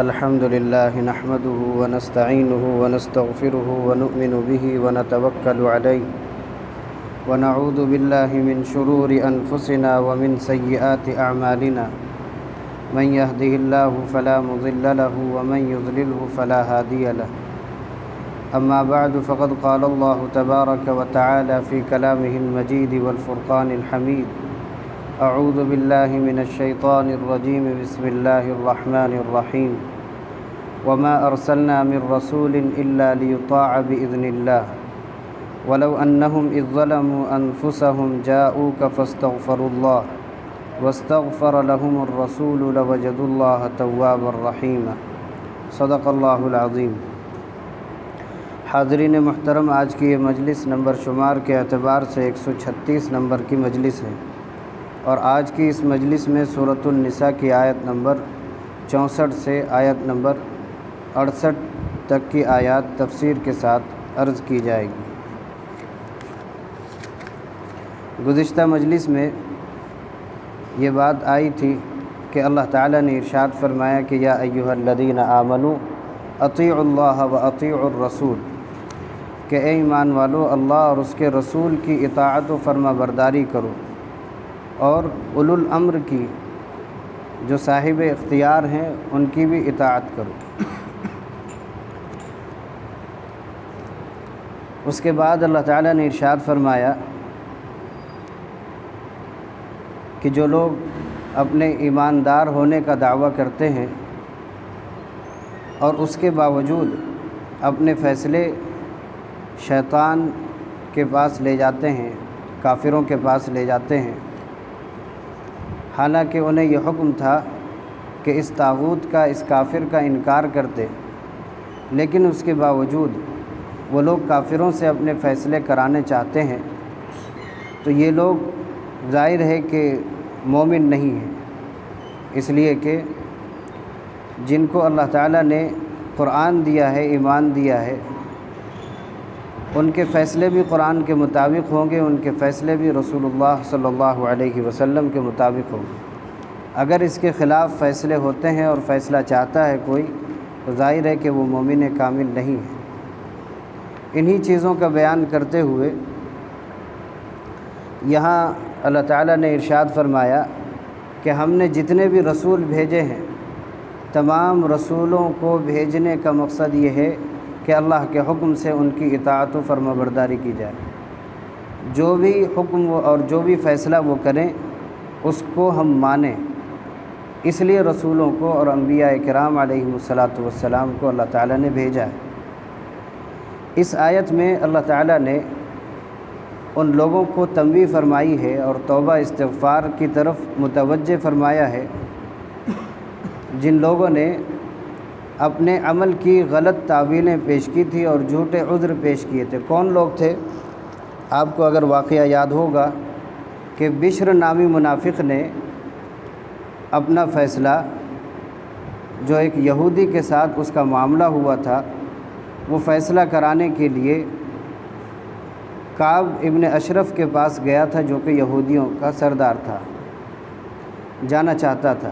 الحمد لله نحمده ونستعينه ونستغفره ونؤمن به ونتوكل عليه ونعوذ بالله من شرور أنفسنا ومن سيئات أعمالنا من يهده الله فلا مضل له ومن يضلله فلا هادي له. أما بعد فقد قال الله تبارك وتعالى في كلامه المجيد والفرقان الحميد: أعوذ بالله من الشيطان الرجيم بسم الله الرحمن الرحيم وما أرسلنا من رسول إلا ليطاع بإذن الله ولو أنهم إذ ظلموا أنفسهم جاءوك فاستغفروا الله واستغفر لهم الرسول لوجدوا الله توابا رحيما. صدق اللہ العظیم. حاضرین محترم، آج کی یہ مجلس نمبر شمار کے اعتبار سے 136 نمبر کی مجلس ہے، اور آج کی اس مجلس میں سورۃ النساء کی آیت نمبر 64 سے آیت نمبر 68 تک کی آیات تفسیر کے ساتھ عرض کی جائے گی. گزشتہ مجلس میں یہ بات آئی تھی کہ اللہ تعالیٰ نے ارشاد فرمایا کہ یا ایھا الذین آمنوا اطیعوا اللہ واطیعوا الرسول، کہ اے ایمان والو، اللہ اور اس کے رسول کی اطاعت و فرما برداری کرو، اور اولو الامر کی، جو صاحب اختیار ہیں، ان کی بھی اطاعت کرو. اس کے بعد اللہ تعالیٰ نے ارشاد فرمایا کہ جو لوگ اپنے ایماندار ہونے کا دعویٰ کرتے ہیں اور اس کے باوجود اپنے فیصلے شیطان کے پاس لے جاتے ہیں، کافروں کے پاس لے جاتے ہیں، حالانکہ انہیں یہ حکم تھا کہ اس طاغوت کا، اس کافر کا انکار کرتے، لیکن اس کے باوجود وہ لوگ کافروں سے اپنے فیصلے کرانے چاہتے ہیں، تو یہ لوگ ظاہر ہے کہ مومن نہیں ہیں. اس لیے کہ جن کو اللہ تعالیٰ نے قرآن دیا ہے، ایمان دیا ہے، ان کے فیصلے بھی قرآن کے مطابق ہوں گے، ان کے فیصلے بھی رسول اللہ صلی اللہ علیہ وسلم کے مطابق ہوں گے. اگر اس کے خلاف فیصلے ہوتے ہیں اور فیصلہ چاہتا ہے کوئی، تو ظاہر ہے کہ وہ مومن کامل نہیں ہے. انہی چیزوں کا بیان کرتے ہوئے یہاں اللہ تعالیٰ نے ارشاد فرمایا کہ ہم نے جتنے بھی رسول بھیجے ہیں، تمام رسولوں کو بھیجنے کا مقصد یہ ہے کہ اللہ کے حکم سے ان کی اطاعت و فرما برداری کی جائے. جو بھی حکم اور جو بھی فیصلہ وہ کریں اس کو ہم مانیں. اس لیے رسولوں کو اور انبیاء کرام علیہم الصلاۃ والسلام کو اللہ تعالیٰ نے بھیجا ہے. اس آیت میں اللہ تعالیٰ نے ان لوگوں کو تنبیہ فرمائی ہے اور توبہ استغفار کی طرف متوجہ فرمایا ہے جن لوگوں نے اپنے عمل کی غلط تعویلیں پیش کی تھی اور جھوٹے عذر پیش کیے تھے. کون لوگ تھے؟ آپ کو اگر واقعہ یاد ہوگا کہ بشر نامی منافق نے اپنا فیصلہ، جو ایک یہودی کے ساتھ اس کا معاملہ ہوا تھا، وہ فیصلہ کرانے کے لیے کعب ابن اشرف کے پاس گیا تھا، جو کہ یہودیوں کا سردار تھا، جانا چاہتا تھا.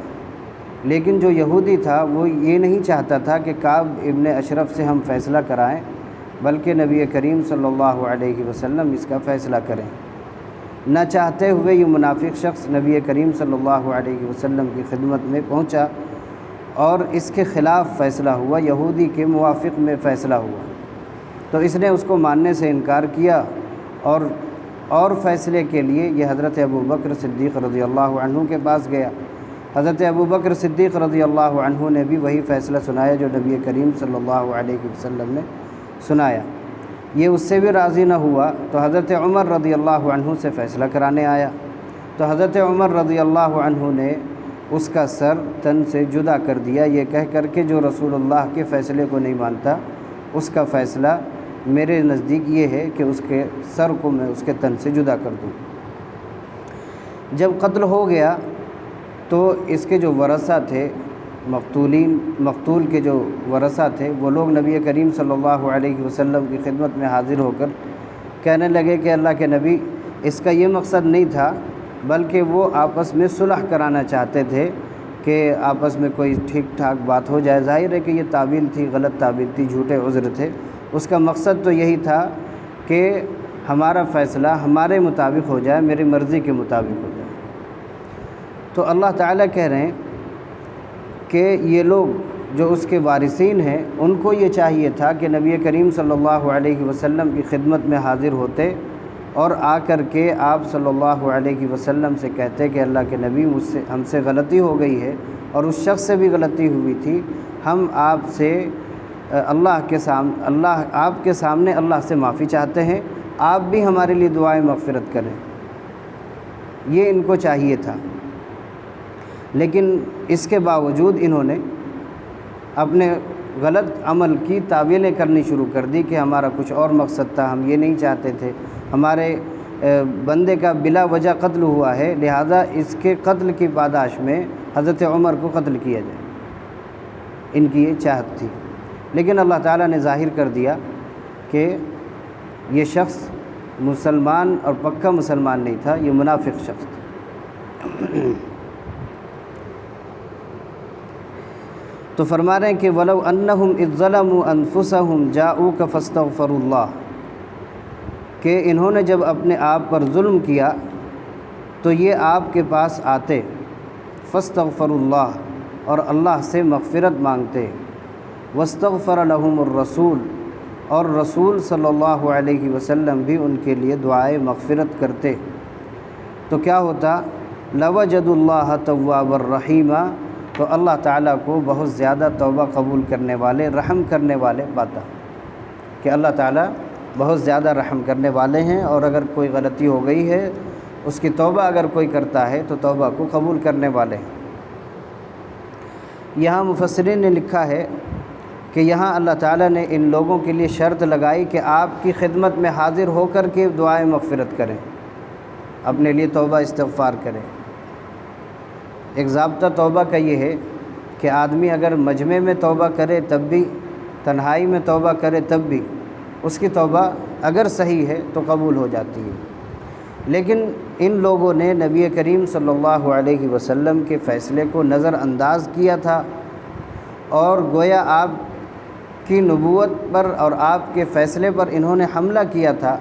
لیکن جو یہودی تھا وہ یہ نہیں چاہتا تھا کہ کعب ابن اشرف سے ہم فیصلہ کرائیں، بلکہ نبی کریم صلی اللہ علیہ وسلم اس کا فیصلہ کریں. نہ چاہتے ہوئے یہ منافق شخص نبی کریم صلی اللہ علیہ وسلم کی خدمت میں پہنچا اور اس کے خلاف فیصلہ ہوا، یہودی کے موافق میں فیصلہ ہوا. تو اس نے اس کو ماننے سے انکار کیا اور فیصلے کے لیے یہ حضرت ابوبکر صدیق رضی اللہ عنہ کے پاس گیا. حضرت ابوبکر صدیق رضی اللہ عنہ نے بھی وہی فیصلہ سنایا جو نبی کریم صلی اللہ علیہ وسلم نے سنایا. یہ اس سے بھی راضی نہ ہوا تو حضرت عمر رضی اللہ عنہ سے فیصلہ کرانے آیا. تو حضرت عمر رضی اللہ عنہ نے اس کا سر تن سے جدا کر دیا، یہ کہہ کر کہ جو رسول اللہ کے فیصلے کو نہیں مانتا اس کا فیصلہ میرے نزدیک یہ ہے کہ اس کے سر کو میں اس کے تن سے جدا کر دوں. جب قتل ہو گیا تو اس کے جو ورثہ تھے، مقتول کے جو ورثہ تھے، وہ لوگ نبی کریم صلی اللہ علیہ وسلم کی خدمت میں حاضر ہو کر کہنے لگے کہ اللہ کے نبی، اس کا یہ مقصد نہیں تھا، بلکہ وہ آپس میں صلح کرانا چاہتے تھے کہ آپس میں کوئی ٹھیک ٹھاک بات ہو جائے۔ ظاہر ہے کہ یہ تعویل تھی، غلط تعویل تھی، جھوٹے عذر تھے۔ اس کا مقصد تو یہی تھا کہ ہمارا فیصلہ ہمارے مطابق ہو جائے، میری مرضی کے مطابق ہو جائے۔ تو اللہ تعالیٰ کہہ رہے ہیں کہ یہ لوگ جو اس کے وارثین ہیں ان کو یہ چاہیے تھا کہ نبی کریم صلی اللہ علیہ وسلم کی خدمت میں حاضر ہوتے اور آ کر کے آپ صلی اللہ علیہ وسلم سے کہتے کہ اللہ کے نبی ہم سے غلطی ہو گئی ہے اور اس شخص سے بھی غلطی ہوئی تھی، ہم آپ سے آپ کے سامنے اللہ سے معافی چاہتے ہیں، آپ بھی ہمارے لیے دعائے مغفرت کریں۔ یہ ان کو چاہیے تھا، لیکن اس کے باوجود انہوں نے اپنے غلط عمل کی تعویلیں کرنی شروع کر دی کہ ہمارا کچھ اور مقصد تھا، ہم یہ نہیں چاہتے تھے، ہمارے بندے کا بلا وجہ قتل ہوا ہے، لہذا اس کے قتل کی پاداش میں حضرت عمر کو قتل کیا جائے، ان کی یہ چاہت تھی۔ لیکن اللہ تعالیٰ نے ظاہر کر دیا کہ یہ شخص مسلمان اور پکا مسلمان نہیں تھا، یہ منافق شخص تھا۔ تو فرما رہے ہیں کہ وَلَوْ أَنَّهُمْ إِذْ ظَلَمُوا أَنفُسَهُمْ جَاءُوكَ فَاسْتَغْفَرُوا اللَّهَ، کہ انہوں نے جب اپنے آپ پر ظلم کیا تو یہ آپ کے پاس آتے، فَاسْتَغْفَرُوا اللَّهَ، اور اللہ سے مغفرت مانگتے، وَاسْتَغْفَرَ لَهُمُ الرَّسُولُ، اور رسول صلی اللہ علیہ وسلم بھی ان کے لیے دعائے مغفرت کرتے، تو کیا ہوتا؟ لَوَجَدُوا اللَّهَ تَوَّابًا رَحِيمًا، تو اللہ تعالیٰ کو بہت زیادہ توبہ قبول کرنے والے، رحم کرنے والے پاتا، کہ اللہ تعالیٰ بہت زیادہ رحم کرنے والے ہیں، اور اگر کوئی غلطی ہو گئی ہے اس کی توبہ اگر کوئی کرتا ہے تو توبہ کو قبول کرنے والے ہیں۔ یہاں مفسرین نے لکھا ہے کہ یہاں اللہ تعالیٰ نے ان لوگوں کے لیے شرط لگائی کہ آپ کی خدمت میں حاضر ہو کر کے دعائیں مغفرت کریں، اپنے لیے توبہ استغفار کریں۔ ایک ضابطہ توبہ کا یہ ہے کہ آدمی اگر مجمع میں توبہ کرے تب بھی، تنہائی میں توبہ کرے تب بھی، اس کی توبہ اگر صحیح ہے تو قبول ہو جاتی ہے۔ لیکن ان لوگوں نے نبی کریم صلی اللہ علیہ وسلم کے فیصلے کو نظر انداز کیا تھا، اور گویا آپ کی نبوت پر اور آپ کے فیصلے پر انہوں نے حملہ کیا تھا،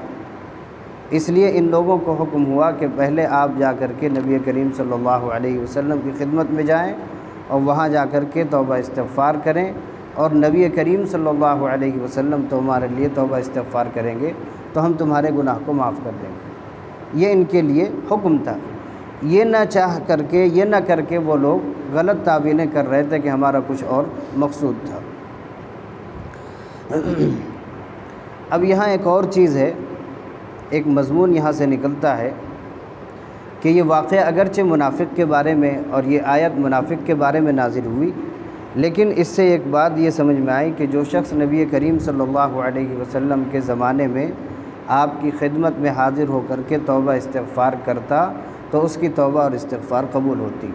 اس لیے ان لوگوں کو حکم ہوا کہ پہلے آپ جا کر کے نبی کریم صلی اللہ علیہ وسلم کی خدمت میں جائیں اور وہاں جا کر کے توبہ استغفار کریں، اور نبی کریم صلی اللہ علیہ وسلم تمہارے لیے توبہ استغفار کریں گے تو ہم تمہارے گناہ کو معاف کر دیں گے۔ یہ ان کے لیے حکم تھا، یہ نہ کر کے وہ لوگ غلط تعویلیں کر رہے تھے کہ ہمارا کچھ اور مقصود تھا۔ اب یہاں ایک اور چیز ہے، ایک مضمون یہاں سے نکلتا ہے کہ یہ واقعہ اگرچہ منافق کے بارے میں اور یہ آیت منافق کے بارے میں نازل ہوئی، لیکن اس سے ایک بات یہ سمجھ میں آئی کہ جو شخص نبی کریم صلی اللہ علیہ وسلم کے زمانے میں آپ کی خدمت میں حاضر ہو کر کے توبہ استغفار کرتا تو اس کی توبہ اور استغفار قبول ہوتی،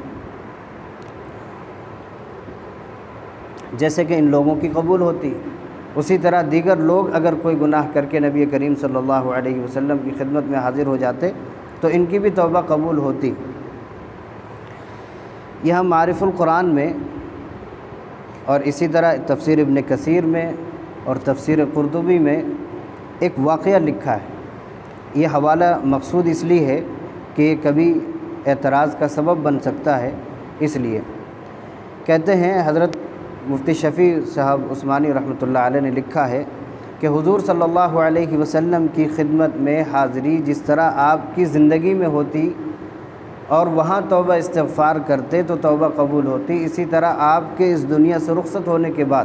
جیسے کہ ان لوگوں کی قبول ہوتی۔ اسی طرح دیگر لوگ اگر کوئی گناہ کر کے نبی کریم صلی اللہ علیہ وسلم کی خدمت میں حاضر ہو جاتے تو ان کی بھی توبہ قبول ہوتی۔ یہاں معارف القرآن میں اور اسی طرح تفسیر ابن کثیر میں اور تفسیر قرطبی میں ایک واقعہ لکھا ہے۔ یہ حوالہ مقصود اس لیے ہے کہ یہ کبھی اعتراض کا سبب بن سکتا ہے، اس لیے کہتے ہیں حضرت مفتی شفیع صاحب عثمانی رحمۃ اللہ علیہ نے لکھا ہے کہ حضور صلی اللہ علیہ وسلم کی خدمت میں حاضری جس طرح آپ کی زندگی میں ہوتی اور وہاں توبہ استغفار کرتے تو توبہ قبول ہوتی، اسی طرح آپ کے اس دنیا سے رخصت ہونے کے بعد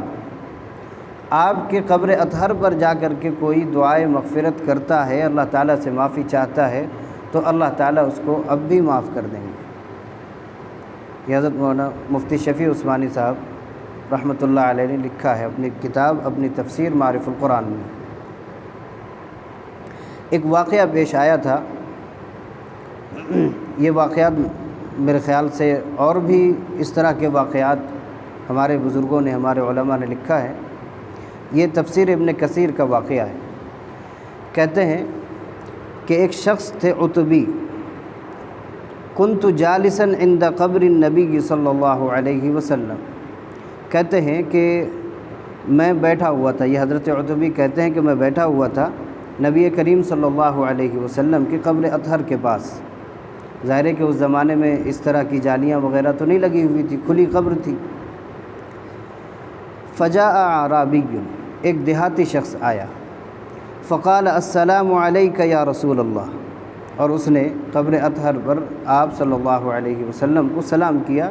آپ کے قبر اطہر پر جا کر کے کوئی دعائے مغفرت کرتا ہے، اللہ تعالیٰ سے معافی چاہتا ہے تو اللہ تعالیٰ اس کو اب بھی معاف کر دیں گے۔ یہ حضرت مولانا مفتی شفیع عثمانی صاحب رحمۃ اللہ علیہ نے لکھا ہے اپنی کتاب، اپنی تفسیر معارف القرآن میں۔ ایک واقعہ پیش آیا تھا، یہ واقعات میرے خیال سے اور بھی اس طرح کے واقعات ہمارے بزرگوں نے، ہمارے علماء نے لکھا ہے۔ یہ تفسیر ابن کثیر کا واقعہ ہے۔ کہتے ہیں کہ ایک شخص تھے عتبی، كنت جالسا عند قبر النبی صلی اللہ علیہ وسلم، کہتے ہیں کہ میں بیٹھا ہوا تھا، یہ حضرت عتبی کہتے ہیں کہ میں بیٹھا ہوا تھا نبی کریم صلی اللہ علیہ وسلم کی قبر اطہر کے پاس۔ ظاہر ہے کہ اس زمانے میں اس طرح کی جالیاں وغیرہ تو نہیں لگی ہوئی تھی، کھلی قبر تھی۔ فجاء اعرابی، ایک دیہاتی شخص آیا، فقال السلام علیک یا رسول اللہ، اور اس نے قبر اطہر پر آپ صلی اللہ علیہ وسلم کو سلام کیا،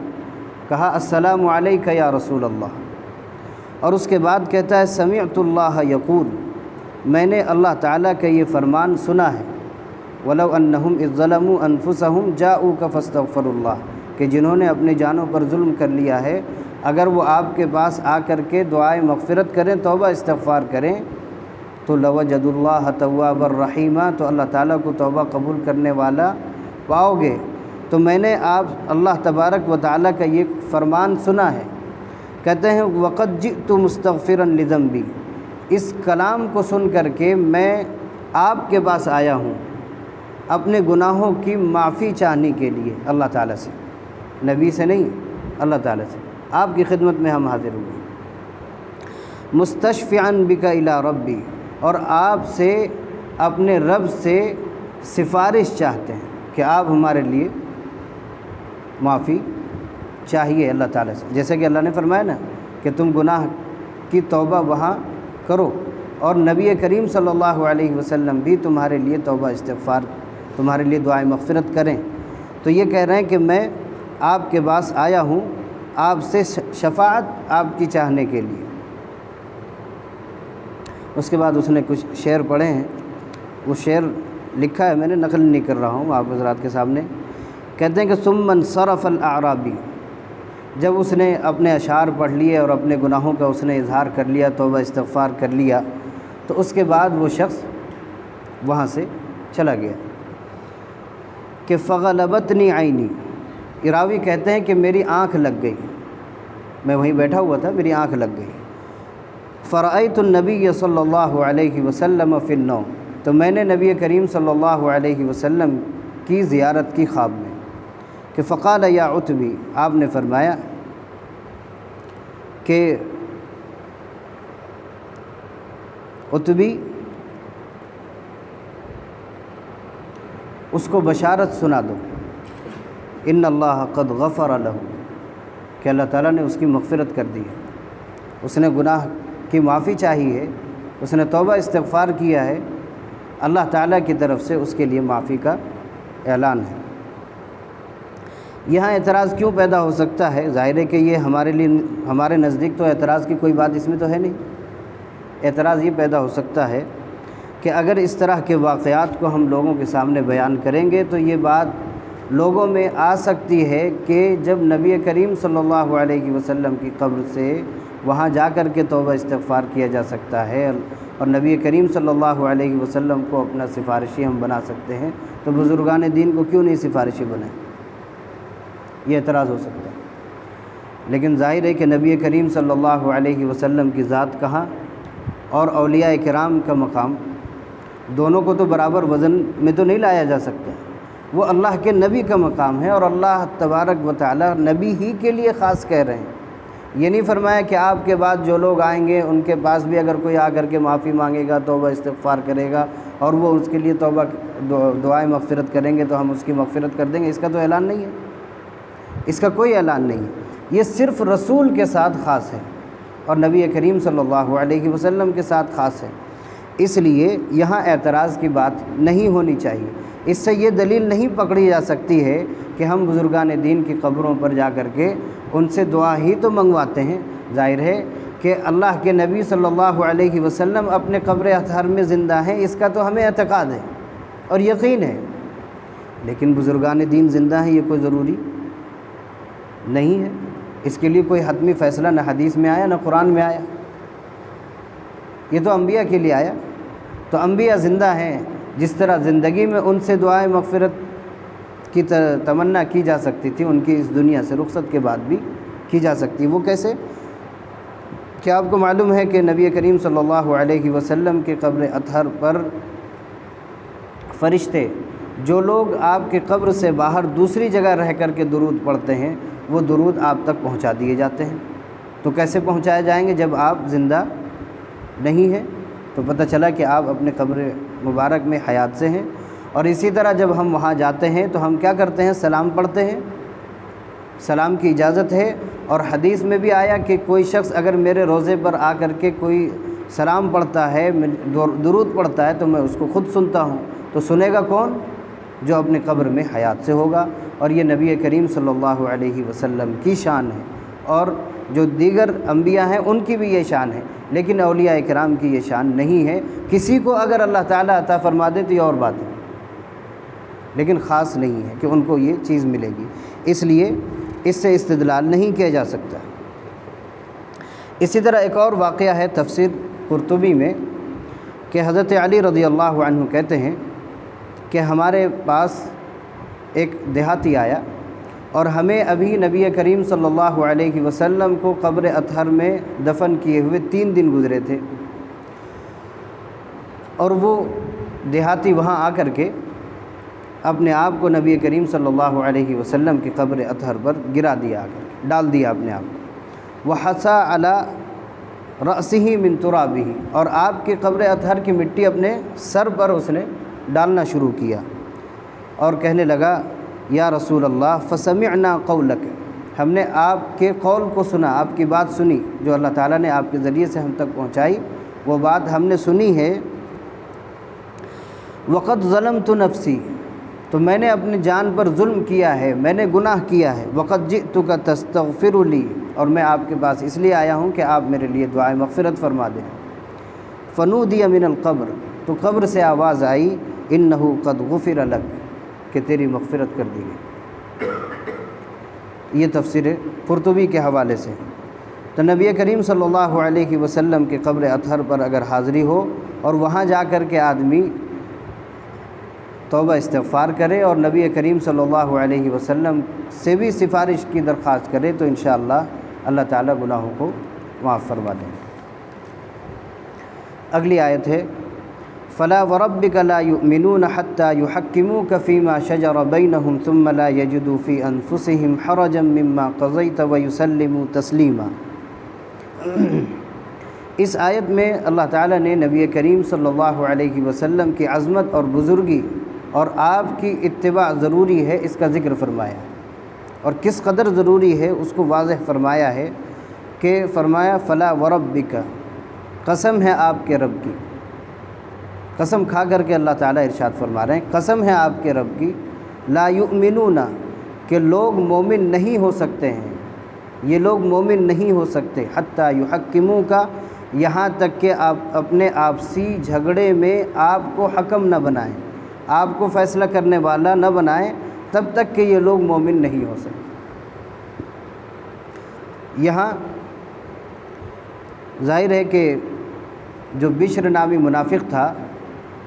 کہا السلام علیک یا رسول اللہ، اور اس کے بعد کہتا ہے سمعت اللہ یقول، میں نے اللہ تعالیٰ کا یہ فرمان سنا ہے، وَلَوْ أَنَّهُمْ إِذ ظَّلَمُوا أَنفُسَهُمْ جَاءُوكَ فَاسْتَغْفَرُوا اللَّهَ، کہ جنہوں نے اپنی جانوں پر ظلم کر لیا ہے، اگر وہ آپ کے پاس آ کر کے دعائے مغفرت کریں، توبہ استغفار کریں، تو لَوَجَدُوا اللَّهَ تَوَّابًا رَحِيمًا، تو اللہ تعالیٰ کو توبہ قبول کرنے والا پاؤ گے۔ تو میں نے اللہ تبارک و تعالیٰ کا یہ فرمان سنا ہے۔ کہتے ہیں وَقَدْ جِئْتُ مُسْتَغْفِرًا لِذَنْبِي، اس کلام کو سن کر کے میں آپ کے پاس آیا ہوں اپنے گناہوں کی معافی چاہنے کے لیے، اللہ تعالیٰ سے، نبی سے نہیں، اللہ تعالیٰ سے، آپ کی خدمت میں ہم حاضر ہوئے۔ مستشفعاً بک الی ربی، اور آپ سے اپنے رب سے سفارش چاہتے ہیں کہ آپ ہمارے لیے معافی چاہیے اللہ تعالیٰ سے، جیسے کہ اللہ نے فرمایا نا کہ تم گناہ کی توبہ وہاں کرو، اور نبی کریم صلی اللہ علیہ وسلم بھی تمہارے لیے توبہ استغفار، تمہارے لیے دعائے مغفرت کریں۔ تو یہ کہہ رہے ہیں کہ میں آپ کے پاس آیا ہوں آپ سے شفاعت آپ کی چاہنے کے لیے۔ اس کے بعد اس نے کچھ شعر پڑھے ہیں، وہ شعر لکھا ہے، میں نے نقل نہیں کر رہا ہوں آپ حضرات کے سامنے۔ کہتے ہیں کہ ثم انصرف الاعرابی، جب اس نے اپنے اشعار پڑھ لیے اور اپنے گناہوں کا اس نے اظہار کر لیا، توبہ استغفار کر لیا، تو اس کے بعد وہ شخص وہاں سے چلا گیا۔ کہ فغلبتنی عینی، راوی کہتے ہیں کہ میری آنکھ لگ گئی، میں وہیں بیٹھا ہوا تھا، میری آنکھ لگ گئی۔ فرأیت النبی صلی اللہ علیہ وسلم فی النوم، تو میں نے نبی کریم صلی اللہ علیہ وسلم کی زیارت کی خواب میں۔ کہ فقال یا عتبی، آپ نے فرمایا کہ عتبی اس کو بشارت سنا دو، ان اللہ قد غفر لہ، کہ اللہ تعالیٰ نے اس کی مغفرت کر دی ہے، اس نے گناہ کی معافی چاہی ہے، اس نے توبہ استغفار کیا ہے، اللہ تعالیٰ کی طرف سے اس کے لیے معافی کا اعلان ہے۔ یہاں اعتراض کیوں پیدا ہو سکتا ہے؟ ظاہر ہے کہ یہ ہمارے نزدیک تو اعتراض کی کوئی بات اس میں تو ہے نہیں۔ اعتراض یہ پیدا ہو سکتا ہے کہ اگر اس طرح کے واقعات کو ہم لوگوں کے سامنے بیان کریں گے تو یہ بات لوگوں میں آ سکتی ہے کہ جب نبی کریم صلی اللہ علیہ وسلم کی قبر سے وہاں جا کر کے توبہ استغفار کیا جا سکتا ہے، اور نبی کریم صلی اللہ علیہ وسلم کو اپنا سفارشی ہم بنا سکتے ہیں، تو بزرگان دین کو کیوں نہیں سفارشی بنائیں؟ یہ اعتراض ہو سکتا ہے۔ لیکن ظاہر ہے کہ نبی کریم صلی اللہ علیہ وسلم کی ذات کہاں اور اولیاء کرام کا مقام، دونوں کو تو برابر وزن میں تو نہیں لایا جا سکتا۔ وہ اللہ کے نبی کا مقام ہے، اور اللہ تبارک و تعالی نبی ہی کے لیے خاص کہہ رہے ہیں۔ یہ نہیں فرمایا کہ آپ کے بعد جو لوگ آئیں گے ان کے پاس بھی اگر کوئی آ کر کے معافی مانگے گا، توبہ استغفار کرے گا، اور وہ اس کے لیے توبہ دعائیں مغفرت کریں گے تو ہم اس کی مغفرت کر دیں گے، اس کا تو اعلان نہیں ہے، اس کا کوئی اعلان نہیں ہے۔ یہ صرف رسول کے ساتھ خاص ہے اور نبی کریم صلی اللہ علیہ وسلم کے ساتھ خاص ہے، اس لیے یہاں اعتراض کی بات نہیں ہونی چاہیے۔ اس سے یہ دلیل نہیں پکڑی جا سکتی ہے کہ ہم بزرگان دین کی قبروں پر جا کر کے ان سے دعا ہی تو منگواتے ہیں۔ ظاہر ہے کہ اللہ کے نبی صلی اللہ علیہ وسلم اپنے قبر اطہر میں زندہ ہیں، اس کا تو ہمیں اعتقاد ہے اور یقین ہے، لیکن بزرگان دین زندہ ہیں یہ کوئی ضروری نہیں ہے، اس کے لیے کوئی حتمی فیصلہ نہ حدیث میں آیا نہ قرآن میں آیا، یہ تو انبیاء کے لیے آیا۔ تو انبیاء زندہ ہیں، جس طرح زندگی میں ان سے دعائے مغفرت کی تمنا کی جا سکتی تھی، ان کی اس دنیا سے رخصت کے بعد بھی کی جا سکتی۔ وہ کیسے؟ کیا آپ کو معلوم ہے کہ نبی کریم صلی اللہ علیہ وسلم کے قبر اطہر پر فرشتے جو لوگ آپ کے قبر سے باہر دوسری جگہ رہ کر کے درود پڑھتے ہیں وہ درود آپ تک پہنچا دیے جاتے ہیں۔ تو کیسے پہنچائے جائیں گے؟ جب آپ زندہ نہیں ہیں تو پتہ چلا کہ آپ اپنے قبر مبارک میں حیات سے ہیں۔ اور اسی طرح جب ہم وہاں جاتے ہیں تو ہم کیا کرتے ہیں؟ سلام پڑھتے ہیں، سلام کی اجازت ہے۔ اور حدیث میں بھی آیا کہ کوئی شخص اگر میرے روضے پر آ کر کے کوئی سلام پڑھتا ہے، درود پڑھتا ہے، تو میں اس کو خود سنتا ہوں۔ تو سنے گا کون؟ جو اپنے قبر میں حیات سے ہوگا۔ اور یہ نبی کریم صلی اللہ علیہ وسلم کی شان ہے، اور جو دیگر انبیاء ہیں ان کی بھی یہ شان ہے، لیکن اولیاء کرام کی یہ شان نہیں ہے۔ کسی کو اگر اللہ تعالیٰ عطا فرما دے تو یہ اور بات ہے، لیکن خاص نہیں ہے کہ ان کو یہ چیز ملے گی، اس لیے اس سے استدلال نہیں کیا جا سکتا۔ اسی طرح ایک اور واقعہ ہے تفسیر قرطبی میں کہ حضرت علی رضی اللہ عنہ کہتے ہیں کہ ہمارے پاس ایک دیہاتی آیا اور ہمیں ابھی نبی کریم صلی اللہ علیہ وسلم کو قبر اطہر میں دفن کیے ہوئے 3 دن گزرے تھے، اور وہ دیہاتی وہاں آ کر کے اپنے آپ کو نبی کریم صلی اللہ علیہ وسلم کی قبر اطہر پر گرا دیا، ڈال دیا اپنے آپ کو۔ وحصا علی رأسہ من ترابہ، اور آپ کی قبر اطہر کی مٹی اپنے سر پر اس نے ڈالنا شروع کیا، اور کہنے لگا یا رسول اللہ فسمعنا قولک، ہم نے آپ کے قول کو سنا، آپ کی بات سنی جو اللہ تعالیٰ نے آپ کے ذریعے سے ہم تک پہنچائی، وہ بات ہم نے سنی ہے۔ وقد ظلمت نفسی، تو میں نے اپنی جان پر ظلم کیا ہے، میں نے گناہ کیا ہے۔ وقد جئتک تستغفر لی، اور میں آپ کے پاس اس لیے آیا ہوں کہ آپ میرے لیے دعائے مغفرت فرما دیں۔ فنودی من القبر، تو قبر سے آواز آئی انہ قد غفر لک، کہ تیری مغفرت کر دی گئی۔ یہ تفسیر قرطبی کے حوالے سے۔ تو نبی کریم صلی اللہ علیہ وسلم کے قبر اطہر پر اگر حاضری ہو اور وہاں جا کر کے آدمی توبہ استغفار کرے اور نبی کریم صلی اللہ علیہ وسلم سے بھی سفارش کی درخواست کرے تو انشاءاللہ اللہ تعالیٰ گناہوں کو معاف فرما دیں۔ اگلی آیت ہے فلا وربک لا یؤمنون حتی یحکموک فیما شجر بینہم ثم لا یجدوا فی انفسہم حرجا مما قضیت ویسلموا تسلیما۔ اس آیت میں اللہ تعالیٰ نے نبی کریم صلی اللہ علیہ وسلم کی عظمت اور بزرگی اور آپ کی اتباع ضروری ہے اس کا ذکر فرمایا، اور کس قدر ضروری ہے اس کو واضح فرمایا ہے کہ فرمایا فلا وربک، قسم ہے آپ کے رب کی، قسم کھا کر کے اللہ تعالیٰ ارشاد فرما رہے ہیں قسم ہے آپ کے رب کی، لا یؤمنون، کہ لوگ مومن نہیں ہو سکتے ہیں، یہ لوگ مومن نہیں ہو سکتے، حتی یحکموک، یہاں تک کہ آپ اپنے آپسی جھگڑے میں آپ کو حکم نہ بنائیں، آپ کو فیصلہ کرنے والا نہ بنائیں، تب تک کہ یہ لوگ مومن نہیں ہو سکتے۔ یہاں ظاہر ہے کہ جو بشر نامی منافق تھا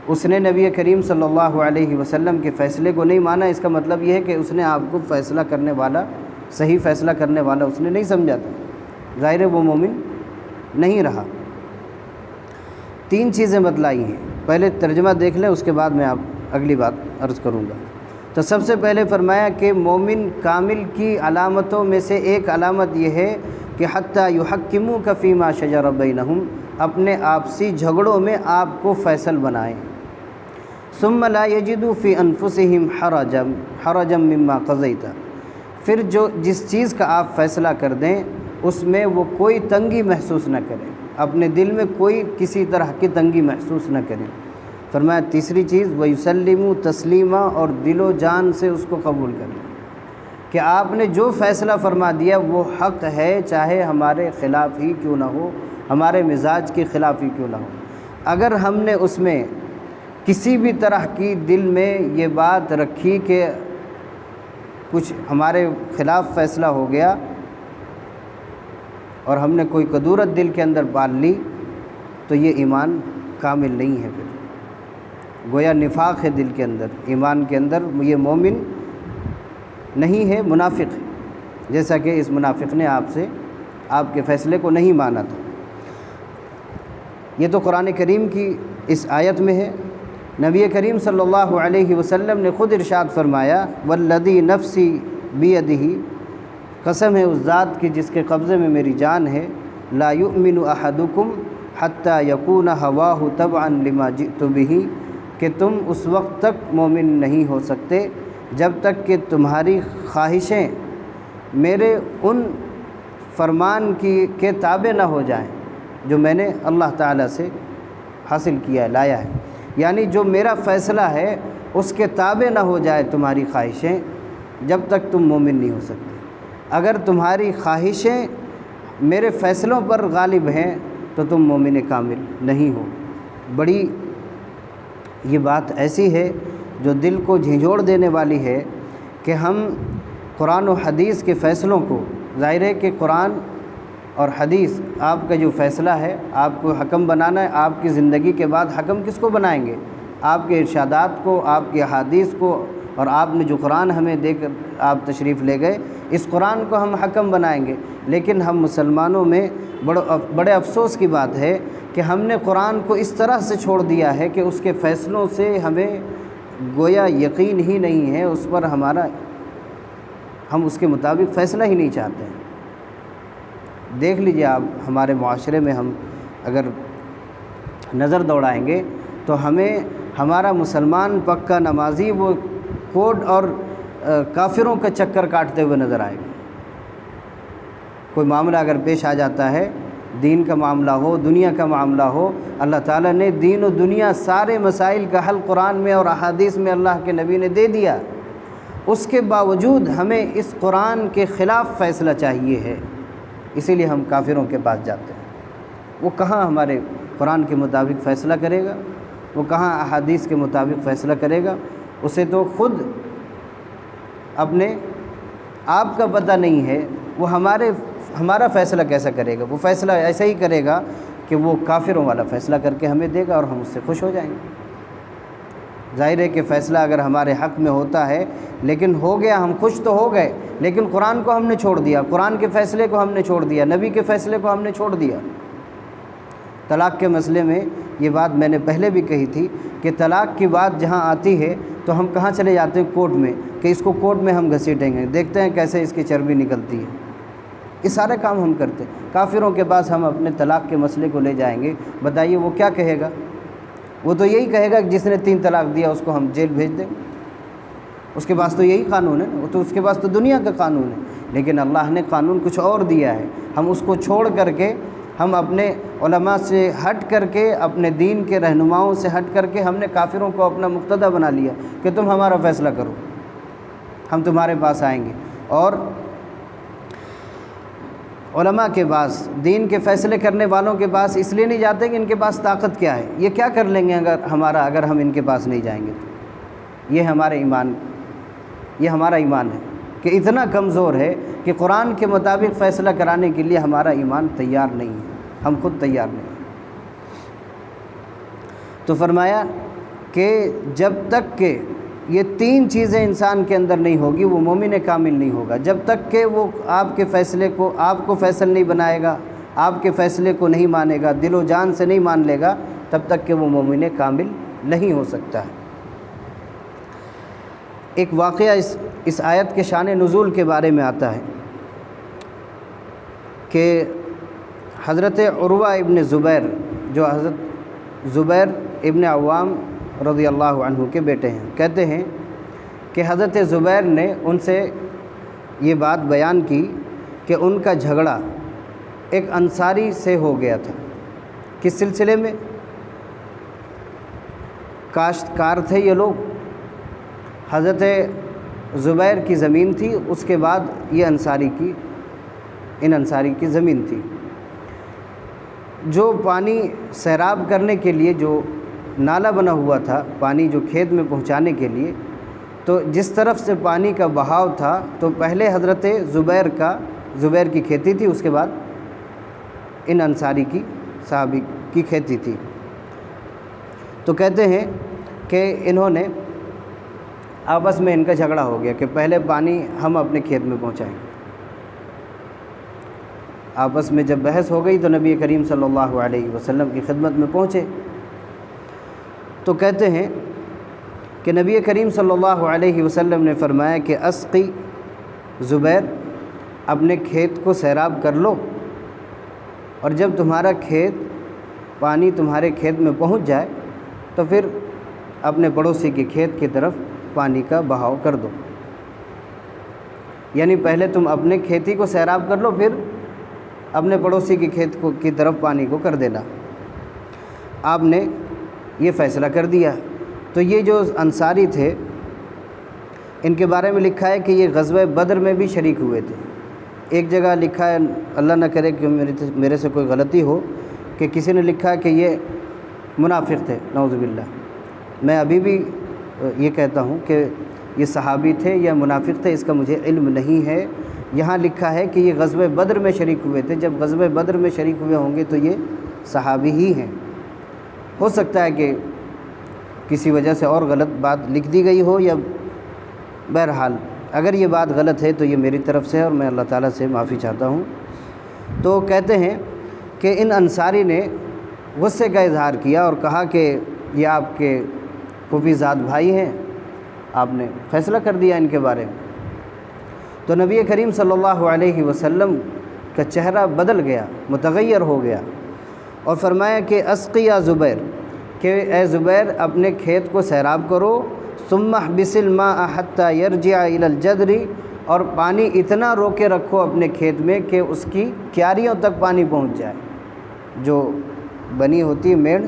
اس نے نبی کریم صلی اللہ علیہ وسلم کے فیصلے کو نہیں مانا، اس کا مطلب یہ ہے کہ اس نے آپ کو فیصلہ کرنے والا، صحیح فیصلہ کرنے والا اس نے نہیں سمجھا تھا، ظاہر ہے وہ مومن نہیں رہا۔ 3 چیزیں بتلائی ہیں، پہلے ترجمہ دیکھ لیں، اس کے بعد میں آپ اگلی بات عرض کروں گا۔ تو سب سے پہلے فرمایا کہ مومن کامل کی علامتوں میں سے ایک علامت یہ ہے کہ حتی یحکموک فیما شجر بینہم، اپنے آپسی جھگڑوں میں آپ کو فیصل بنائیں۔ ثم لا یجدوا فی انفسہم حرجا مما قضیت، پھر جس چیز کا آپ فیصلہ کر دیں اس میں وہ کوئی تنگی محسوس نہ کریں، اپنے دل میں کوئی کسی طرح کی تنگی محسوس نہ کریں۔ فرمایا تیسری چیز وَيُسَلِّمُوا تسلیما، اور دل و جان سے اس کو قبول کر لیں کہ آپ نے جو فیصلہ فرما دیا وہ حق ہے، چاہے ہمارے خلاف ہی کیوں نہ ہو، ہمارے مزاج کے خلاف ہی کیوں نہ ہو۔ اگر ہم نے اس میں کسی بھی طرح کی دل میں یہ بات رکھی کہ کچھ ہمارے خلاف فیصلہ ہو گیا اور ہم نے کوئی کدورت دل کے اندر پال لی تو یہ ایمان کامل نہیں ہے، پھر گویا نفاق ہے دل کے اندر، ایمان کے اندر یہ مومن نہیں ہے، منافق ہے، جیسا کہ اس منافق نے آپ کے فیصلے کو نہیں مانا تھا۔ یہ تو قرآن کریم کی اس آیت میں ہے۔ نبی کریم صلی اللہ علیہ وسلم نے خود ارشاد فرمایا والذی نفسی بیدہ، قسم ہے اس ذات کی جس کے قبضے میں میری جان ہے، لا یؤمن احدکم حتی یکون ہواہ تبعا لما جئت بہ، کہ تم اس وقت تک مومن نہیں ہو سکتے جب تک کہ تمہاری خواہشیں میرے ان فرمان کے تابع نہ ہو جائیں جو میں نے اللہ تعالیٰ سے حاصل کیا ہے، لایا ہے، یعنی جو میرا فیصلہ ہے اس کے تابع نہ ہو جائے تمہاری خواہشیں، جب تک تم مومن نہیں ہو سکتے۔ اگر تمہاری خواہشیں میرے فیصلوں پر غالب ہیں تو تم مومن کامل نہیں ہو۔ بڑی یہ بات ایسی ہے جو دل کو جھنجھوڑ دینے والی ہے کہ ہم قرآن و حدیث کے فیصلوں کو، ظاہر ہے کہ قرآن اور حدیث آپ کا جو فیصلہ ہے، آپ کو حکم بنانا ہے، آپ کی زندگی کے بعد حکم کس کو بنائیں گے؟ آپ کے ارشادات کو، آپ کی احادیث کو، اور آپ نے جو قرآن ہمیں دے کر آپ تشریف لے گئے، اس قرآن کو ہم حکم بنائیں گے۔ لیکن ہم مسلمانوں میں بڑے افسوس کی بات ہے کہ ہم نے قرآن کو اس طرح سے چھوڑ دیا ہے کہ اس کے فیصلوں سے ہمیں گویا یقین ہی نہیں ہے، اس پر ہم اس کے مطابق فیصلہ ہی نہیں چاہتے ہیں۔ دیکھ لیجئے آپ ہمارے معاشرے میں ہم اگر نظر دوڑائیں گے تو ہمیں ہمارا مسلمان پکا نمازی وہ کوڈ اور کافروں کا چکر کاٹتے ہوئے نظر آئے گا۔ کوئی معاملہ اگر پیش آ جاتا ہے، دین کا معاملہ ہو، دنیا کا معاملہ ہو، اللہ تعالیٰ نے دین و دنیا سارے مسائل کا حل قرآن میں اور احادیث میں اللہ کے نبی نے دے دیا، اس کے باوجود ہمیں اس قرآن کے خلاف فیصلہ چاہیے ہے، اسی لیے ہم کافروں کے پاس جاتے ہیں۔ وہ کہاں ہمارے قرآن کے مطابق فیصلہ کرے گا، وہ کہاں احادیث کے مطابق فیصلہ کرے گا؟ اسے تو خود اپنے آپ کا پتہ نہیں ہے، وہ ہمارا فیصلہ کیسا کرے گا؟ وہ فیصلہ ایسا ہی کرے گا کہ وہ کافروں والا فیصلہ کر کے ہمیں دے گا اور ہم اس سے خوش ہو جائیں گے۔ ظاہر ہے کہ فیصلہ اگر ہمارے حق میں ہوتا ہے، لیکن ہو گیا، ہم خوش تو ہو گئے، لیکن قرآن کو ہم نے چھوڑ دیا، قرآن کے فیصلے کو ہم نے چھوڑ دیا، نبی کے فیصلے کو ہم نے چھوڑ دیا۔ طلاق کے مسئلے میں یہ بات میں نے پہلے بھی کہی تھی کہ طلاق کی بات جہاں آتی ہے تو ہم کہاں چلے جاتے ہیں؟ کورٹ میں، کہ اس کو کورٹ میں ہم گھسیٹیں گے، دیکھتے ہیں کیسے اس کی چربی نکلتی ہے۔ یہ سارے کام ہم کرتے ہیں۔ کافروں کے پاس ہم اپنے طلاق کے مسئلے کو لے جائیں گے، بتائیے وہ کیا کہے گا؟ وہ تو یہی کہے گا کہ جس نے 3 طلاق دیا اس کو ہم جیل بھیج دیں، اس کے پاس تو یہی قانون ہے، وہ تو اس کے پاس تو دنیا کا قانون ہے۔ لیکن اللہ نے قانون کچھ اور دیا ہے، ہم اس کو چھوڑ کر کے، ہم اپنے علماء سے ہٹ کر کے، اپنے دین کے رہنماؤں سے ہٹ کر کے ہم نے کافروں کو اپنا مقتدی بنا لیا کہ تم ہمارا فیصلہ کرو، ہم تمہارے پاس آئیں گے۔ اور علماء کے پاس، دین کے فیصلے کرنے والوں کے پاس اس لیے نہیں جاتے کہ ان کے پاس طاقت کیا ہے، یہ کیا کر لیں گے اگر ہم ان کے پاس نہیں جائیں گے تو یہ ہمارا ایمان ہے کہ اتنا کمزور ہے کہ قرآن کے مطابق فیصلہ کرانے کے لیے ہمارا ایمان تیار نہیں ہے، ہم خود تیار نہیں ہیں۔ تو فرمایا کہ جب تک کہ یہ 3 چیزیں انسان کے اندر نہیں ہوگی وہ مومن کامل نہیں ہوگا۔ جب تک کہ وہ آپ کے فیصلے کو، آپ کو فیصل نہیں بنائے گا، آپ کے فیصلے کو نہیں مانے گا، دل و جان سے نہیں مان لے گا، تب تک کہ وہ مومن کامل نہیں ہو سکتا ہے۔ ایک واقعہ اس آیت کے شان نزول کے بارے میں آتا ہے کہ حضرت عروہ ابن زبیر، جو حضرت زبیر ابن عوام رضی اللہ عنہ کے بیٹے ہیں، کہتے ہیں کہ حضرت زبیر نے ان سے یہ بات بیان کی کہ ان کا جھگڑا ایک انصاری سے ہو گیا تھا۔ کس سلسلے میں؟ کاشتکار تھے یہ لوگ، حضرت زبیر کی زمین تھی، اس کے بعد یہ ان انصاری کی زمین تھی۔ جو پانی سیراب کرنے کے لیے جو نالا بنا ہوا تھا، پانی جو کھیت میں پہنچانے کے لیے، تو جس طرف سے پانی کا بہاؤ تھا تو پہلے حضرت زبیر کی کھیتی تھی، اس کے بعد ان انصاری کی صحابی کی کھیتی تھی۔ تو کہتے ہیں کہ انہوں نے آپس میں ان کا جھگڑا ہو گیا کہ پہلے پانی ہم اپنے کھیت میں پہنچائیں۔ آپس میں جب بحث ہو گئی تو نبی کریم صلی اللہ علیہ وسلم کی خدمت میں پہنچے، تو کہتے ہیں کہ نبی کریم صلی اللہ علیہ وسلم نے فرمایا کہ اسقی زبیر، اپنے کھیت کو سیراب کر لو، اور جب تمہارا پانی تمہارے کھیت میں پہنچ جائے تو پھر اپنے پڑوسی کے کھیت کی طرف پانی کا بہاؤ کر دو۔ یعنی پہلے تم اپنے کھیتی کو سیراب کر لو، پھر اپنے پڑوسی کے کھیت کی طرف پانی کو کر دینا۔ آپ نے یہ فیصلہ کر دیا۔ تو یہ جو انصاری تھے، ان کے بارے میں لکھا ہے کہ یہ غزوہ بدر میں بھی شریک ہوئے تھے۔ ایک جگہ لکھا ہے، اللہ نہ کرے کہ میرے سے کوئی غلطی ہو، کہ کسی نے لکھا کہ یہ منافق تھے، نعوذ باللہ۔ میں ابھی بھی یہ کہتا ہوں کہ یہ صحابی تھے یا منافق تھے، اس کا مجھے علم نہیں ہے۔ یہاں لکھا ہے کہ یہ غزوہ بدر میں شریک ہوئے تھے۔ جب غزوہ بدر میں شریک ہوئے ہوں گے تو یہ صحابی ہی ہیں۔ ہو سکتا ہے کہ کسی وجہ سے اور غلط بات لکھ دی گئی ہو، یا بہرحال اگر یہ بات غلط ہے تو یہ میری طرف سے ہے اور میں اللہ تعالیٰ سے معافی چاہتا ہوں۔ تو کہتے ہیں کہ ان انصاری نے غصے کا اظہار کیا اور کہا کہ یہ آپ کے پھوپھی زاد بھائی ہیں، آپ نے فیصلہ کر دیا ان کے بارے میں۔ تو نبی کریم صلی اللہ علیہ وسلم کا چہرہ بدل گیا، متغیر ہو گیا، اور فرمایا کہ اسقی یا زبیر، کہ اے زبیر اپنے کھیت کو سیراب کرو، ثم احبس الماء حتى يرجع الى الجدر، اور پانی اتنا روکے رکھو اپنے کھیت میں کہ اس کی کیاریوں تک پانی پہنچ جائے، جو بنی ہوتی ہے میڑ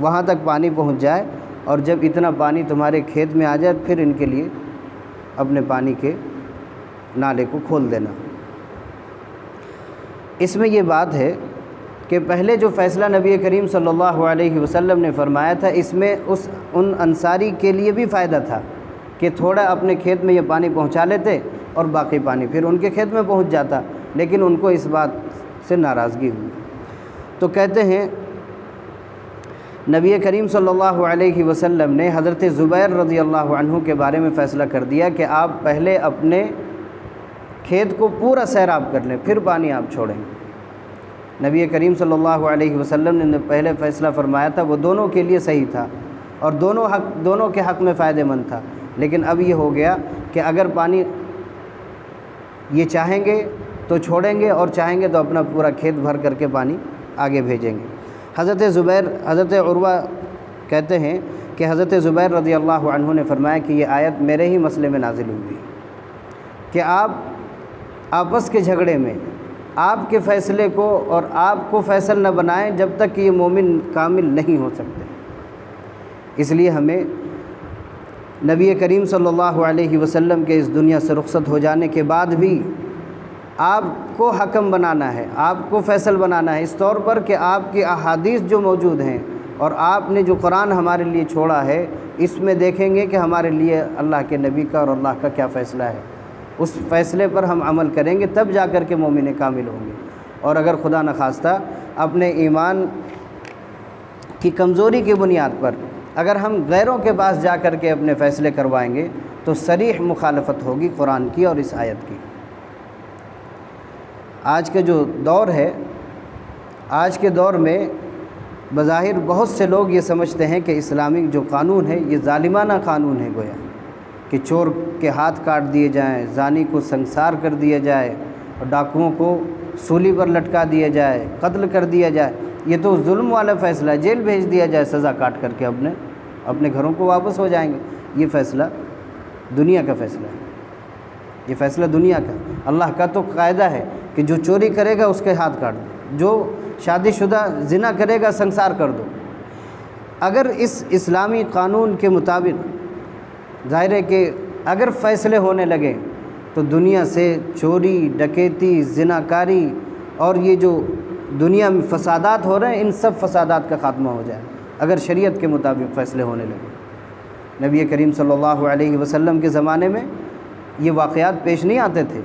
وہاں تک پانی پہنچ جائے، اور جب اتنا پانی تمہارے کھیت میں آ جائے پھر ان کے لیے اپنے پانی کے نالے کو کھول دینا۔ اس میں یہ بات ہے کہ پہلے جو فیصلہ نبی کریم صلی اللہ علیہ وسلم نے فرمایا تھا، اس میں ان انصاری کے لیے بھی فائدہ تھا کہ تھوڑا اپنے کھیت میں یہ پانی پہنچا لیتے اور باقی پانی پھر ان کے کھیت میں پہنچ جاتا، لیکن ان کو اس بات سے ناراضگی ہوئی۔ تو کہتے ہیں نبی کریم صلی اللہ علیہ وسلم نے حضرت زبیر رضی اللہ عنہ کے بارے میں فیصلہ کر دیا کہ آپ پہلے اپنے کھیت کو پورا سیراب کر لیں، پھر پانی آپ چھوڑیں۔ نبی کریم صلی اللہ علیہ وسلم نے پہلے فیصلہ فرمایا تھا، وہ دونوں کے لیے صحیح تھا اور دونوں کے حق میں فائدہ مند تھا، لیکن اب یہ ہو گیا کہ اگر پانی یہ چاہیں گے تو چھوڑیں گے اور چاہیں گے تو اپنا پورا کھیت بھر کر کے پانی آگے بھیجیں گے۔ حضرت عروہ کہتے ہیں کہ حضرت زبیر رضی اللہ عنہ نے فرمایا کہ یہ آیت میرے ہی مسئلے میں نازل ہوئی کہ آپ آپس کے جھگڑے میں آپ کے فیصلے کو اور آپ کو فیصل نہ بنائیں جب تک کہ یہ مومن کامل نہیں ہو سکتے۔ اس لیے ہمیں نبی کریم صلی اللہ علیہ وسلم کے اس دنیا سے رخصت ہو جانے کے بعد بھی آپ کو حکم بنانا ہے، آپ کو فیصل بنانا ہے، اس طور پر کہ آپ کی احادیث جو موجود ہیں اور آپ نے جو قرآن ہمارے لیے چھوڑا ہے، اس میں دیکھیں گے کہ ہمارے لیے اللہ کے نبی کا اور اللہ کا کیا فیصلہ ہے۔ اس فیصلے پر ہم عمل کریں گے تب جا کر کے مومن کامل ہوں گے۔ اور اگر خدا نخواستہ اپنے ایمان کی کمزوری کی بنیاد پر اگر ہم غیروں کے پاس جا کر کے اپنے فیصلے کروائیں گے تو صریح مخالفت ہوگی قرآن کی اور اس آیت کی۔ آج کا جو دور ہے، آج کے دور میں بظاہر بہت سے لوگ یہ سمجھتے ہیں کہ اسلامی جو قانون ہے یہ ظالمانہ قانون ہے، گویا کہ چور کے ہاتھ کاٹ دیے جائیں، زانی کو سنسار کر دیا جائے اور ڈاکوؤں کو سولی پر لٹکا دیا جائے، قتل کر دیا جائے۔ یہ تو ظلم والا فیصلہ ہے، جیل بھیج دیا جائے سزا کاٹ کر کے، اپنے گھروں کو واپس ہو جائیں گے۔ یہ فیصلہ دنیا کا فیصلہ ہے، یہ فیصلہ دنیا کا۔ اللہ کا تو قاعدہ ہے کہ جو چوری کرے گا اس کے ہاتھ کاٹ دو، جو شادی شدہ زنا کرے گا سنسار کر دو۔ اگر اس اسلامی قانون کے مطابق ظاہر ہے کہ اگر فیصلے ہونے لگے تو دنیا سے چوری، ڈکیتی، زناکاری اور یہ جو دنیا میں فسادات ہو رہے ہیں، ان سب فسادات کا خاتمہ ہو جائے اگر شریعت کے مطابق فیصلے ہونے لگے۔ نبی کریم صلی اللہ علیہ وسلم کے زمانے میں یہ واقعات پیش نہیں آتے تھے،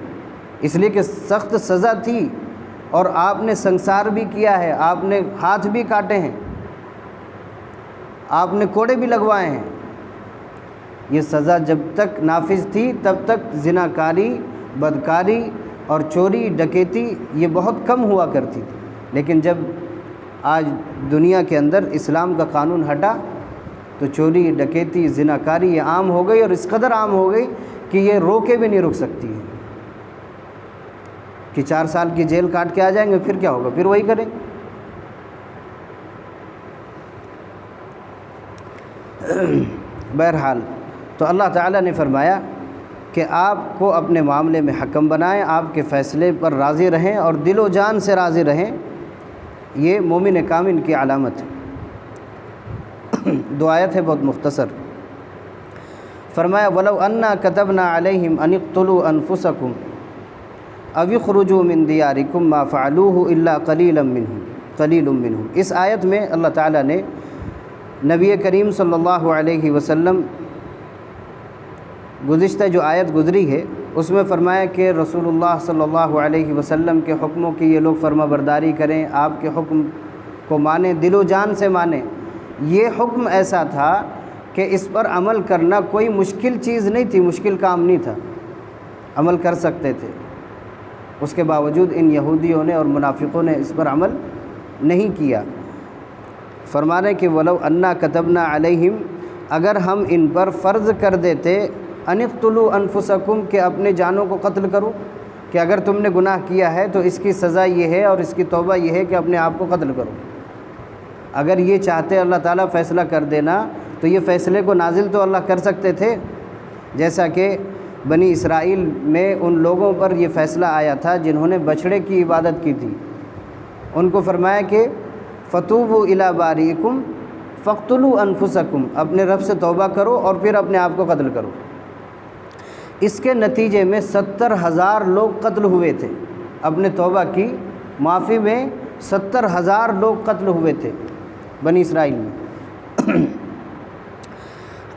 اس لیے کہ سخت سزا تھی اور آپ نے سنسار بھی کیا ہے، آپ نے ہاتھ بھی کاٹے ہیں، آپ نے کوڑے بھی لگوائے ہیں۔ یہ سزا جب تک نافذ تھی تب تک زناکاری، بدکاری اور چوری، ڈکیتی یہ بہت کم ہوا کرتی تھی، لیکن جب آج دنیا کے اندر اسلام کا قانون ہٹا تو تو چوری ڈکیتی زناکاری یہ عام ہو گئی، اور اس قدر عام ہو گئی کہ یہ رو کے بھی نہیں رک سکتی ہے کہ 4 سال کی جیل کاٹ کے آ جائیں گے، پھر کیا ہوگا، پھر وہی کریں۔ بہرحال تو اللہ تعالیٰ نے فرمایا کہ آپ کو اپنے معاملے میں حکم بنائیں، آپ کے فیصلے پر راضی رہیں اور دل و جان سے راضی رہیں، یہ مومن کامل کی علامت ہے۔ 2 آیت ہے بہت مختصر۔ فرمایا وَلَوْ أَنَّا كَتَبْنَا عَلَيْهِمْ أَنِ اقْتُلُوا أَنفُسَكُمْ أَوِ اخْرُجُوا مِنْ دِيَارِكُمْ مَا فَعَلُوهُ إِلَّا قَلِيلٌ مِّنْهُمْ۔ اس آیت میں اللہ تعالیٰ نے نبی کریم صلی اللہ علیہ وسلم، گزشتہ جو آیت گزری ہے اس میں فرمایا کہ رسول اللہ صلی اللہ علیہ وسلم کے حکموں کی یہ لوگ فرما برداری کریں، آپ کے حکم کو مانیں، دل و جان سے مانیں۔ یہ حکم ایسا تھا کہ اس پر عمل کرنا کوئی مشکل چیز نہیں تھی، مشکل کام نہیں تھا، عمل کر سکتے تھے۔ اس کے باوجود ان یہودیوں نے اور منافقوں نے اس پر عمل نہیں کیا۔ فرما رہے کہ وَلَوْ أَنَّا كَتَبْنَا عَلَيْهِمْ، اگر ہم ان پر فرض کر دیتے أَنِ اقْتُلُوا أَنفُسَكُمْ کہ اپنے جانوں کو قتل کرو، کہ اگر تم نے گناہ کیا ہے تو اس کی سزا یہ ہے اور اس کی توبہ یہ ہے کہ اپنے آپ کو قتل کرو۔ اگر یہ چاہتے اللہ تعالیٰ فیصلہ کر دینا تو یہ فیصلے کو نازل تو اللہ کر سکتے تھے، جیسا کہ بنی اسرائیل میں ان لوگوں پر یہ فیصلہ آیا تھا جنہوں نے بچھڑے کی عبادت کی تھی۔ ان کو فرمایا کہ فَتُوبُوا إِلَىٰ بَارِئِكُمْ فَاقْتُلُوا أَنفُسَكُمْ، اپنے رب سے توبہ کرو اور پھر اپنے آپ کو قتل کرو۔ اس کے نتیجے میں 70,000 لوگ قتل ہوئے تھے، اپنے توبہ کی معافی میں 70,000 لوگ قتل ہوئے تھے بنی اسرائیل میں۔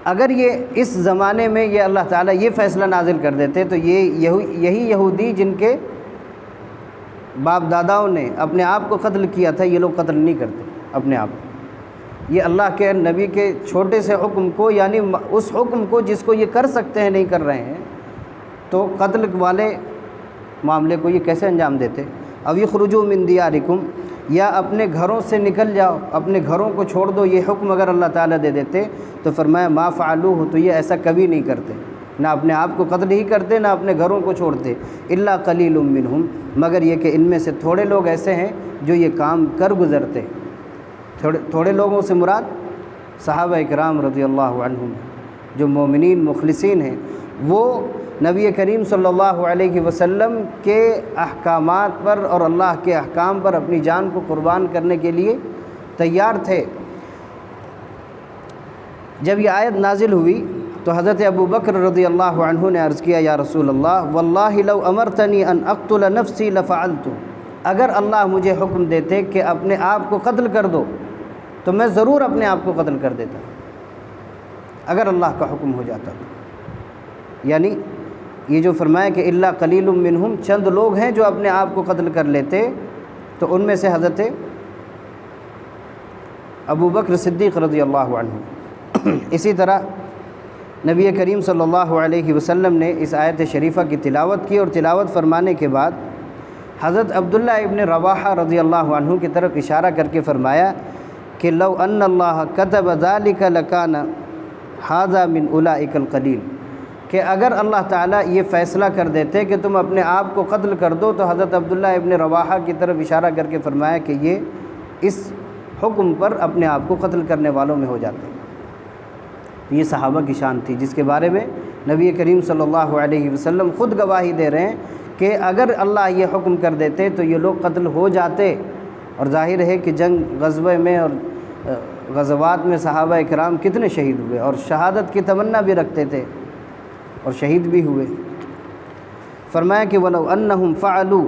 اگر یہ اس زمانے میں یہ اللہ تعالیٰ یہ فیصلہ نازل کر دیتے تو یہی یہودی جن کے باپ داداؤں نے اپنے آپ کو قتل کیا تھا، یہ لوگ قتل نہیں کرتے اپنے آپ کو۔ یہ اللہ کے نبی کے چھوٹے سے حکم کو، یعنی اس حکم کو جس کو یہ کر سکتے ہیں نہیں کر رہے ہیں، تو قتل والے معاملے کو یہ کیسے انجام دیتے؟ اَوْ اخْرُجُوا مِنْ دِيَارِكُمْ، یا اپنے گھروں سے نکل جاؤ، اپنے گھروں کو چھوڑ دو، یہ حکم اگر اللہ تعالیٰ دے دیتے تو فرمایا ما فعلوہ، تو یہ ایسا کبھی نہیں کرتے، نہ اپنے آپ کو قتل ہی کرتے نہ اپنے گھروں کو چھوڑتے، الا قلیل منہم، مگر یہ کہ ان میں سے تھوڑے لوگ ایسے ہیں جو یہ کام کر گزرتے۔ تھوڑے لوگوں سے مراد صحابہ اکرام رضی اللہ عنہم، جو مومنین مخلصین ہیں، وہ نبی کریم صلی اللہ علیہ وسلم کے احکامات پر اور اللہ کے احکام پر اپنی جان کو قربان کرنے کے لیے تیار تھے۔ جب یہ آیت نازل ہوئی تو حضرت ابو بکر رضی اللہ عنہ نے عرض کیا یا رسول اللہ واللہ لو امرتنی ان اقتل نفسی لفعلت، اگر اللہ مجھے حکم دیتے کہ اپنے آپ کو قتل کر دو تو میں ضرور اپنے آپ کو قتل کر دیتا، اگر اللہ کا حکم ہو جاتا تو۔ یعنی یہ جو فرمایا کہ الا قلیل منہم، چند لوگ ہیں جو اپنے آپ کو قتل کر لیتے، تو ان میں سے حضرت ابو بکر صدیق رضی اللہ عنہ۔ اسی طرح نبی کریم صلی اللہ علیہ وسلم نے اس آیت شریفہ کی تلاوت کی، اور تلاوت فرمانے کے بعد حضرت عبداللہ ابن رواحہ رضی اللہ عنہ کی طرف اشارہ کر کے فرمایا کہ لو ان اللہ كتب ذلك لكان هذا من اولئک القلیل، کہ اگر اللہ تعالیٰ یہ فیصلہ کر دیتے کہ تم اپنے آپ کو قتل کر دو تو حضرت عبداللہ ابن رواحہ کی طرف اشارہ کر کے فرمایا کہ یہ اس حکم پر اپنے آپ کو قتل کرنے والوں میں ہو جاتے۔ یہ صحابہ کی شان تھی جس کے بارے میں نبی کریم صلی اللہ علیہ وسلم خود گواہی دے رہے ہیں کہ اگر اللہ یہ حکم کر دیتے تو یہ لوگ قتل ہو جاتے۔ اور ظاہر ہے کہ جنگ غزوے میں اور غزوات میں صحابہ اکرام کتنے شہید ہوئے اور شہادت کی تمنا بھی رکھتے تھے اور شہید بھی ہوئے۔ فرمایا کہ وَلَوْ أَنَّهُمْ فَعَلُوا،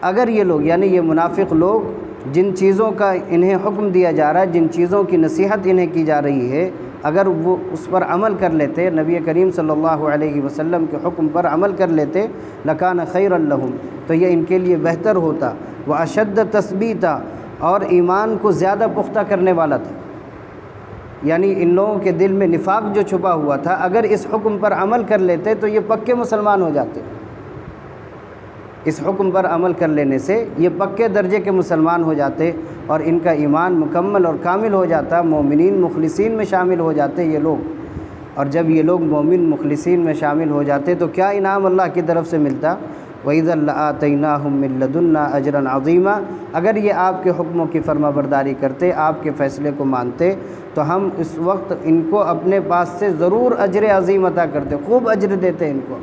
اگر یہ لوگ یعنی یہ منافق لوگ جن چیزوں کا انہیں حکم دیا جا رہا ہے، جن چیزوں کی نصیحت انہیں کی جا رہی ہے، اگر وہ اس پر عمل کر لیتے، نبی کریم صلی اللہ علیہ وسلم کے حکم پر عمل کر لیتے، لَكَانَ خَيْرًا لَهُمْ، تو یہ ان کے لیے بہتر ہوتا، وَأَشَدَّ تَثْبِيتًا، اور ایمان کو زیادہ پختہ کرنے والا تھا۔ یعنی ان لوگوں کے دل میں نفاق جو چھپا ہوا تھا، اگر اس حکم پر عمل کر لیتے تو یہ پکے مسلمان ہو جاتے۔ اس حکم پر عمل کر لینے سے یہ پکے درجے کے مسلمان ہو جاتے۔ اور ان کا ایمان مکمل اور کامل ہو جاتا، مومنین مخلصین میں شامل ہو جاتے یہ لوگ، اور جب یہ لوگ مومن مخلصین میں شامل ہو جاتے تو کیا انعام اللہ کی طرف سے ملتا؟ وَإِذًا لَآتَيْنَاهُم مِّن لَّدُنَّا أَجْرًا عَظِيمًا، اگر یہ آپ کے حکموں کی فرما برداری کرتے، آپ کے فیصلے کو مانتے تو ہم اس وقت ان کو اپنے پاس سے ضرور اجر عظیم عطا کرتے، خوب اجر دیتے ان کو۔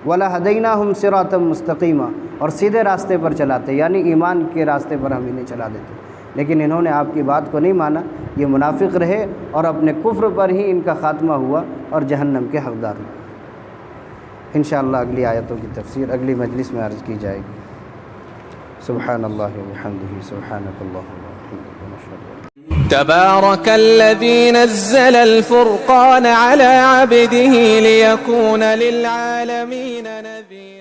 وَلَهَدَيْنَاهُمْ صِرَاطًا مُسْتَقِيمًا، اور سیدھے راستے پر چلاتے، یعنی ایمان کے راستے پر ہم انہیں چلا دیتے، لیکن انہوں نے آپ کی بات کو نہیں مانا، یہ منافق رہے اور اپنے کفر پر ہی ان کا خاتمہ ہوا اور جہنم کے حقدار ہوئے۔ انشاءاللہ اگلی آیتوں کی تفسیر اگلی مجلس میں عرض کی جائے گی۔ سبحان اللہ و بحمدہ، سبحانک اللہم و بحمدک، نشہد ان تبارك الذي نزل الفرقان على عبده ليكون للعالمين نذيرا